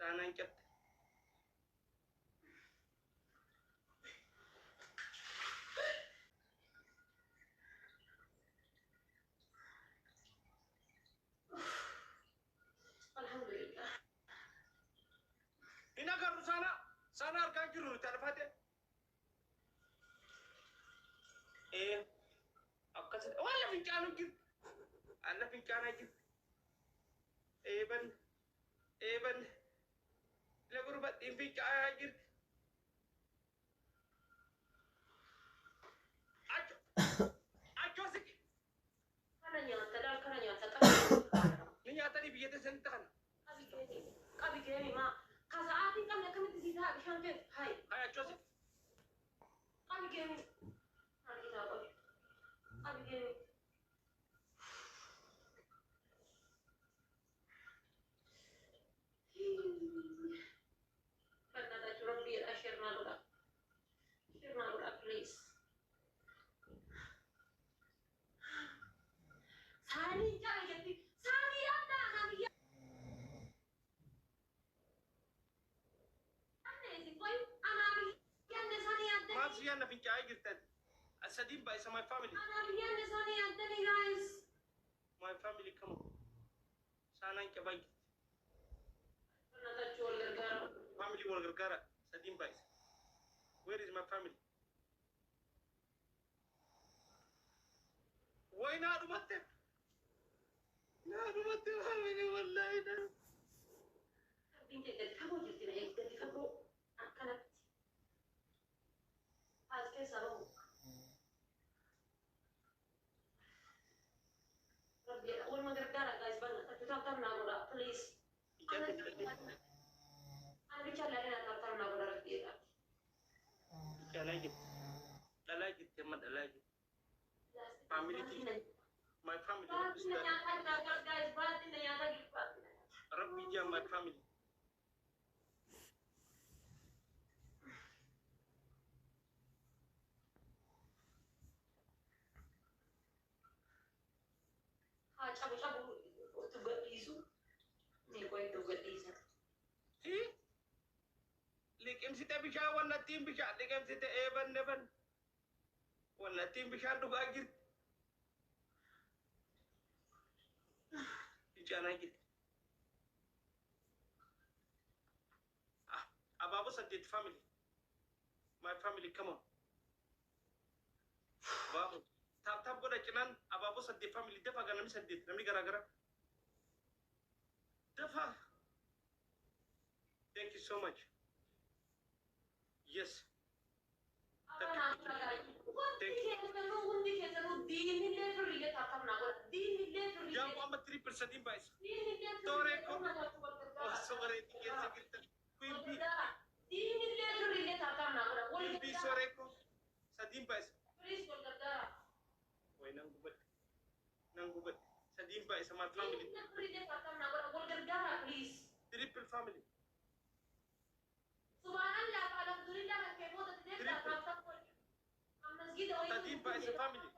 Saanaan cabte. Alhamdulillah. Ina garu sana harkaan jiru talfate. Akkasii wala fincaanu jiru. Alla fincaana jiru. Ban la gurbadhiin fincaayaa jirti. Achoo siki. Kana nyaata qabu. Ni nyaatanii biyya teessanitti kana. Qabi keeni maa kasa'aatiin qabne akkamitti si ta'a bishaan keessa hayi. Achoo siki. Qabi keeni. Harkisaa qabi. Qabi keeni. Please. Sani jangan jadi Sani ada Nabiya. Aneh sih boy, Nabiya ne Sani ada. Maaf na fincaa'aa jirtan. Asadiin baay'isa my family. Nabiya ne Sani ada nih guys. My family come on. Saanaan cabaa jirti. Nata jual gargara. Family wal gargaara. Sadiin baay'isa. Where is my family? Why not about them? Not about them, family, wallahi. Binti dari kamu jadi naik dari kamu akan apa? Asal sahaja. Rabbi, awal mengerjakan guys banget. Tapi tak nak please. Anda bicara lagi nak nak Rabbi. Dalagi, teman dalagi. Family my family. Rabbi jam my family. Cabu-cabu untuk berisu. Ni kau itu berisu. See? Likim sita bisha wala tim bisha. Likim sita neban. Wala tim bisha tu bagir. Jangan gitu. Ababu sadid family. My family, come on. Babu. Tap goda kinan ababu sadid family. Defa ganami sadid. Nami gara-gara. Defa. Thank you so much. Yes. Jangan amat 3% imbas. Tore ko. Oh, sorry. Quimby. Quimby sore ko. Sa dimbas. Why nang gubat. Sa dimbas sa my family. Triple family. Subhanallah, alhamdulillah, kemo tidak tak Sa dimbas sa family.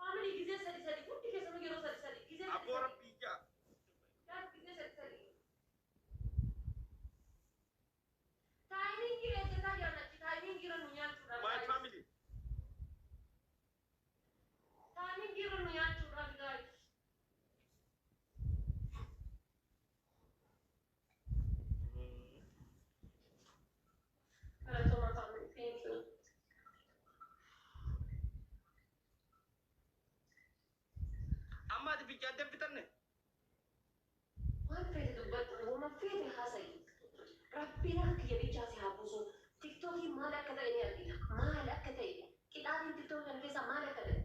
Family gize sari kutti ke sama gero sari gize Abora pija. ya gize sari timing gire jeta ya na timing giro nunya chura My family. timing giro nunya chura guys para tomar family thank you Amma di pija de fitanne. ما في دبت وما في هذا ربنا كي يجازي هابوسو تيك توك ما لك كذا يعني ما لك كذا كده عادي تيك توك يعني كذا ما لك كذا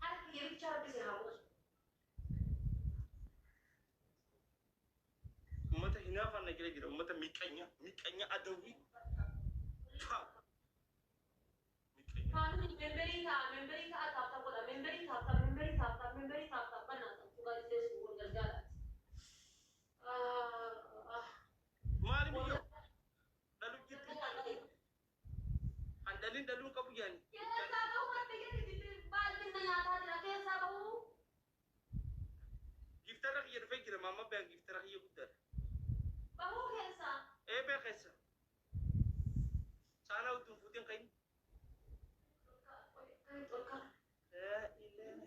عارف كي يجازي بس هابوس Ummata hinaafa na jira ummata miqanya adawi. family memberi ka atap ko da memberi tap bana ko ga des ko gargara Mari biyo. Dalu jitti. Andalin dalu kabu yani. ya sababu ma te gidi balkin na yata dira ke sababu Giftara hiya da fikira mama ba giftara hiya gudar. Bahu kesa. Ebe khesa. Sana utun futin kain. Kait orka. La ilaha.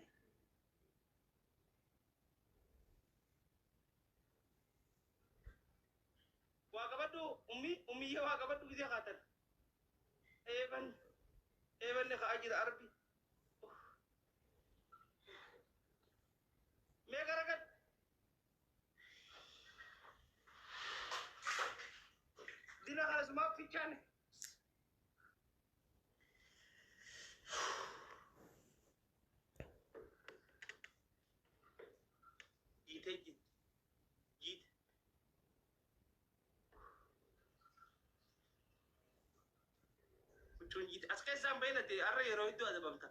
Waqabadu ummi ya waqabadu dia katan. Eban ne khaajir arbi. Me garagat. Dina khalas ma fichane. Jit. Kuchun jit. Askay zambayna te arra yero idu adabamta.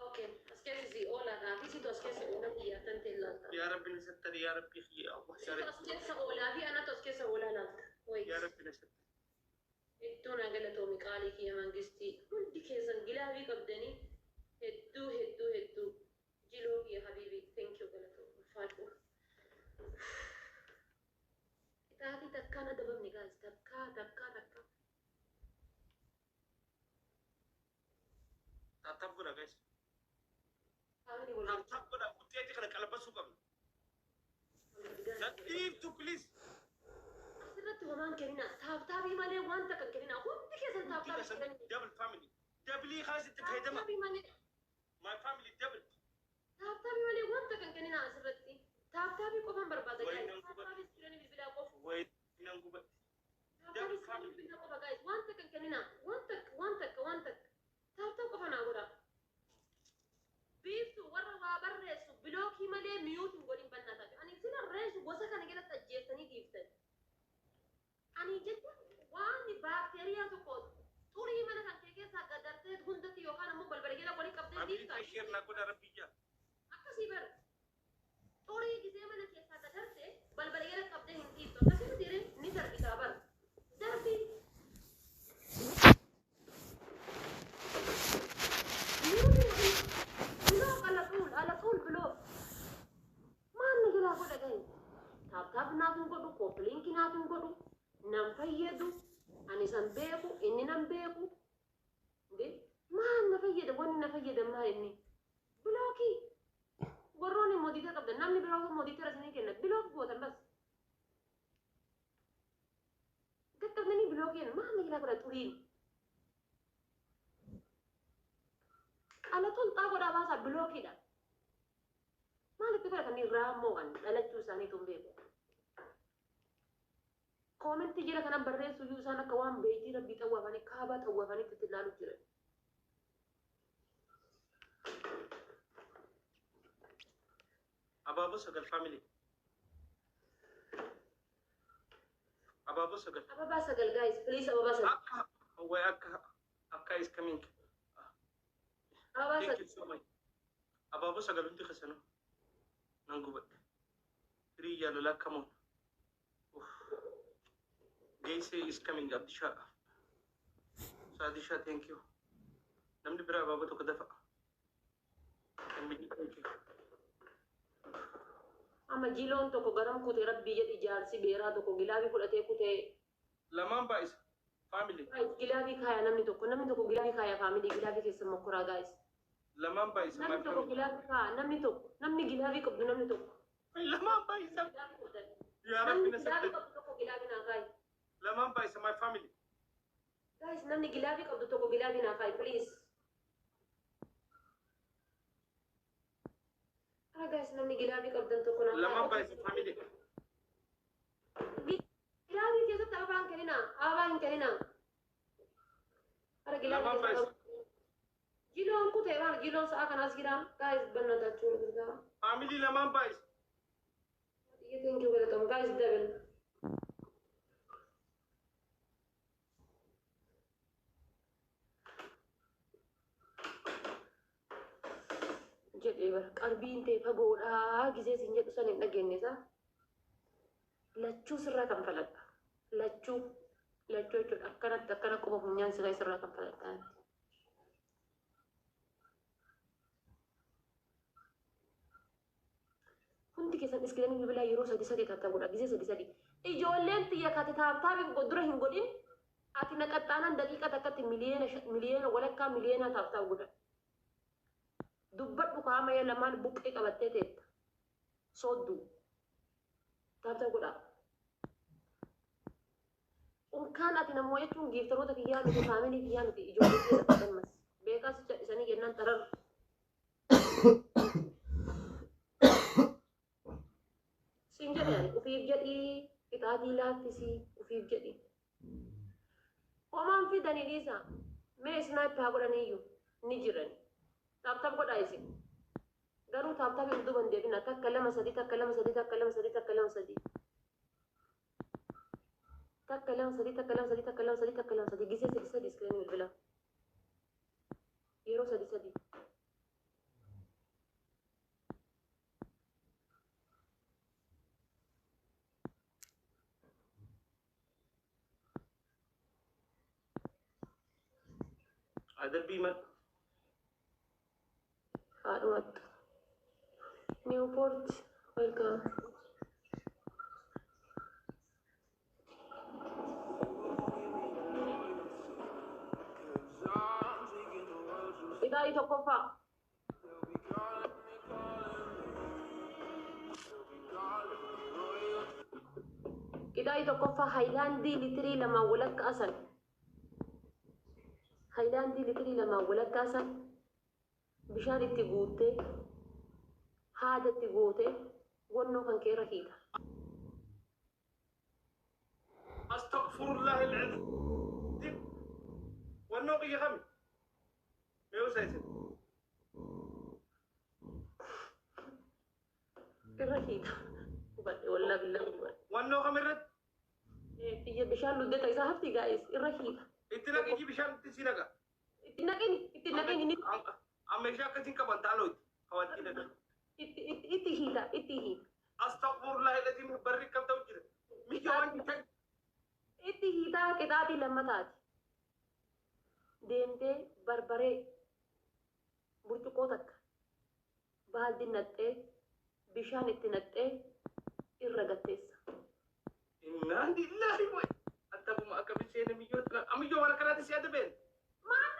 Okay. Askesi ola na. Kisi to askesi ola iya tantella. Ya rabbi nasattar ya rabbi ya Allah Kisi sharif. to askesi ola bi ana to askesi ola na. Wait. Ya rabbi nasattar. Ittuna gala to miqali ki mangisti. Hundi kesan gilabi qabdani. Heddu. Jilo ya habibi. Thank you gala to. Fatu. Itaati takkana dabamni guys. Takka. Tatabuna guys. Family wala. Tatabuna muteti kana kalabasu kam. Leave to please. Asirratti homaan kennina. Taabtaabii malee wanta kan kennina. Hundi keessan taabtaabii kennina. Double family. Double khalas tafhidama. Taabtaabii malee. My family double. Taabtaabii malee wanta kan kennina asirratti. Taabtaabii qofan barbaada Wait, guys. no, Taabtaabii siranii bilbilaa qofa. Wait, nanguba. Taabtaabii siranii bilbilaa qofa guys. Wanta kan kennina. Wanta. Taabtaa qofa naa godha. Biiftu warra waa barreessu bilookii malee miyuutu hin godhin bannaata. Ani sila reessu gosa kana jalatti ajjeessanii dhiiftan. Ani jechuun waan baakteeriyaa tokko xurii mana kan kee keessaa gadartee hundatti yookaan ammoo balbala jala waliin qabdee Abli dhiiftaa. kashir na kuda rabbija. Akkasii bara. Xurii gisee mana keessaa gadartee balbala jala qabdee hin dhiiftu. Akkasii diree ni darbitaa bara. Darbii. Ala tuul biloo. Maanni jalaa godha gahe. Taaptaap naafin godhu, koopiliinki naafin godhu, nan fayyadu, ani san beeku, inni nan beeku. Maan na fayyada, wanni na fayyada maa inni. Bilookii. Warroonni moodita qabdan, namni biroo moodita rasanii kenna, bilookii gootan bas. Gaqqabdanii bilookii kenna, maanni jalaa godha xuriin. Ala tuulxaa godhaa baasaa bilookiidha. Maalitti fudhatanii raammoo kan dhalachuu isaaniitu hin beeku. Koomentii jira kana barreessu iyyuu isaan akka waan beektii rabbii xawwaafanii kaabaa xawwaafanitti itti ilaalu jiran. Ababu sagal family. Ababu sagal. Ababaa sagal guys, please ababaa sagal. Akka is coming. Ababaa Thank sagal. you so much. Ababu sagal unti khasano. Nanguba. Riya lala come on. Gaise is coming Abdisha. So Abdisha, thank you. Namni bira ababu to kadafa. Thank you. Amma jiloon tokko garam kutee rabbii jedhi jaarsi beeraa tokko gilaabii fudhatee kutee. Laman ba is family. Gilaabii kaaya namni tokko gilaabii kaaya faamilii gilaabii keessa mokkoraa guys. Laman ba is my Namni tokko family. gilaabii kaaya namni gilaabii qabdu namni tokko. Laman ba is Gilaabii qabdan. ya Namni Rabbi gilaabii nasabta. qabdu tokko gilaabii naa kaayi. Laman ba is my family. Guys, namni gilaabii qabdu tokko gilaabii naa kaayi please. Guys, namni gilaabii qabdan tokko naa Laman ba kaayi. is family. Gilaabii keessatti ababaan kenninaa, ababaa hin kenninaa. Ara gilaabii Laman ba is keessatti jiloon kutee waan jiloon sa'a kanaas jiraa. Guys, bannata jechuun gurgurtaa. family laman ba is. Thank you, welcome. Guys, double. Jedhee bara qalbiin ta'e fagoodhaa gisee siin jedhu san hin dhageenyesaa. Lachuu sirraa kan faladha. Lachuu jechuudha. Akkanatti akkana qofa funyaan sirraa kan faladha. Hundi keessan iskilanii bilbilaa yeroo sadi tattabuudha. Gisee sadi. ijoolleen xiyya kati taabtaabiin dura hin godhin ati naqaxxaanaan daqiiqa takkatti miliyeena walakkaa miliyeena taabtaab godhan dubbadhu kaama yaa lamaan buqqee qabattee teetta soodduu taabtaab godhaa unkaan ati namoo jechuun giiftaroota kiyyaa miti faamilii kiyyaa miti ijoollee kiyyaa taphatamas beekaas isanii jennaan tarar siin jedhan ufiif jedhii qixaatii laattisii ufiif jedhii homaan fidanii dhiisa mee isnaayippi haa godhaniiyyuu ni jiran taabtaab godhaa isin garuu taabtaab hin duban deebina takka lama sadii takka lama sadii takka lama sadii takka lama sadii takka lama sadii takka lama sadii takka lama sadii takka lama sadii gisee sadii sadii iskireen bilbila yeroo sadii sadii Adal biman. Haadhumattu. Newport, welcome. Idaayi tokkoffaa. Idaayi tokkoffaa haayilaandii litirii lamaan walakka asan. Haayilaandii litirii lamaan walakka asan. Bishaan itti guuttee haada itti gootee wannoo kan keera hiita. Astaghfirullahi al-azim. Wannoo qiyya kami. Mee usaysin. Irra hiita. Hubadhe wallaa billaa hubadhe. Wannoo kam irratti? Xiyya bishaan luddeta isaa hafti gaa'is irra hiita. Itti naqi bishaan itti si naqa. Itti naqini ni. Amma ishee akkasiin qaban taalooti. Hawatti naqa. Itti hiita. Astaghfirullahi al-azim barri kam ta'u jira. Miyya waan ta'e. Itti hiitaa qixaatii lammataati. Deemtee barbaree burcuqqoo takka baaldi naqxee bishaan itti naqxee irra gatteessa. Innaa lillahi wa attabuma akka bisheena miyyoota amiyyoo waan akkanaatti si adda beenu. Maal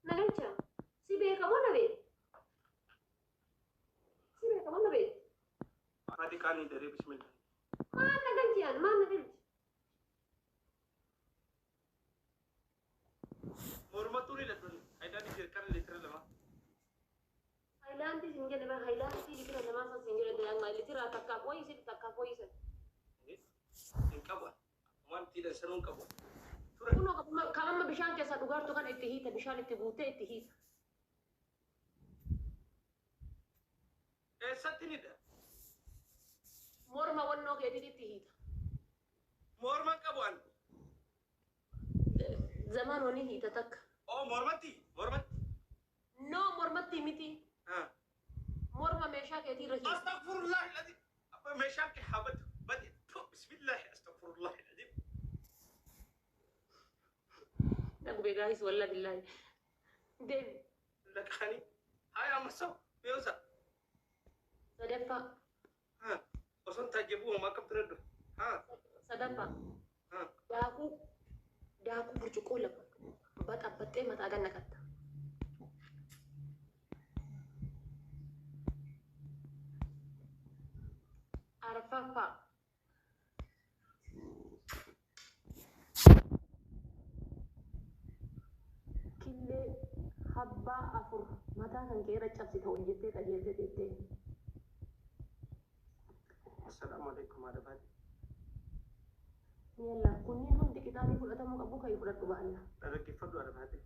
nagalcha si beekamoo na beeku. Ati kaanii daree bismillah. Maal nagalchi. Mormatuun hidhatun hayilaandii jirkan litira lama. Haayilaandii siin jedhe haayilaandii litira lamaa san siin jedhe litira takkaaf wayyisan. Hin qabu. Waan tiidhan sanuun qabu. Kunoo kan amma bishaan keessaa dhugaartu kan itti hiita bishaan itti guutee itti hiita. Eessatti nidha? Morma wannoo keetiin itti hiita. Morman qabu an. Zamaan wani hiita takka. Oh mormatti. No mormatti miti. Morma meeshaa keetii irra hiita. Astaghfirullahi al-azim. Abba meeshaan kee habatu. Badi. Bismillahi astaghfirullahi al-azim. Nagube gaahis walla billahi. Deemi. Lakani. Haya masaw. Beosa. Sadaffaa. Osoo tajaajiluu homaa akkam tureddu. Sadaffaa. Daakuu burcuqqoo lama baxabbaxxee mataa ganna qatta. Arfaffaa. Killee habbaa afur mataa kan kee irra cabsite hojjettee qajeelte teettee. Assalamu alaikum adabati. Yalla kunniin hundi qixaatii fudhatamuu qabu kan fudhadhu baalla. Dhaggeeffadhu adabati.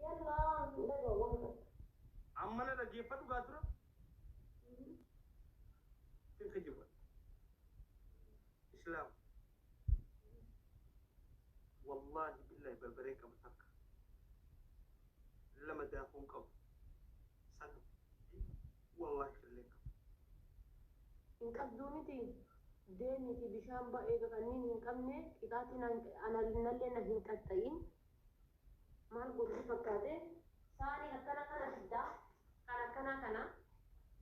Yalla dhagawwan. Amma na dhaggeeffadhu gaa tura. Fin kajiba. Islam. Wallahi billahi barbareen qabu takka. Lama daakuun qabu. Sanu. Wallahi killeen qabu. Hin qabduu miti. Deemiti bishaan ba'ee kanneen hin qabne qixaatiin analinallee na hin qaxxayin maal godhu fakkaate saanii akkana kana fiddaa kan akkana saamunaa kana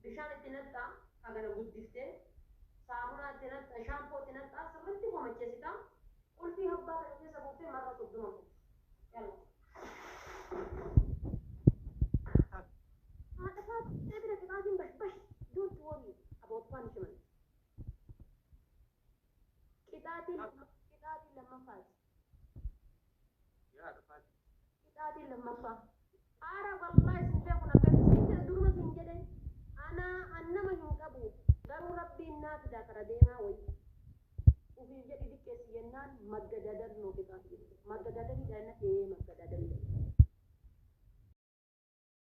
bishaan itti naqxaa hagana guddiftee saamunaa itti naqxaa shaampoo itti naqxaa sirriitti homacheessita qulfii habbaa kana keessa buuftee marra 30 yalla تقدر تقاضي بس don't worry about punishment كتاتي لما فاز كتاتي لما فاز أرى والله سبحان الله سيد درما سنجدين أنا ما ينقبو قالوا ربي الناس ذاكر دينا وي وفي جديد كيسينا مجددا نو كتاتي مجددا لأنه إيه مجددا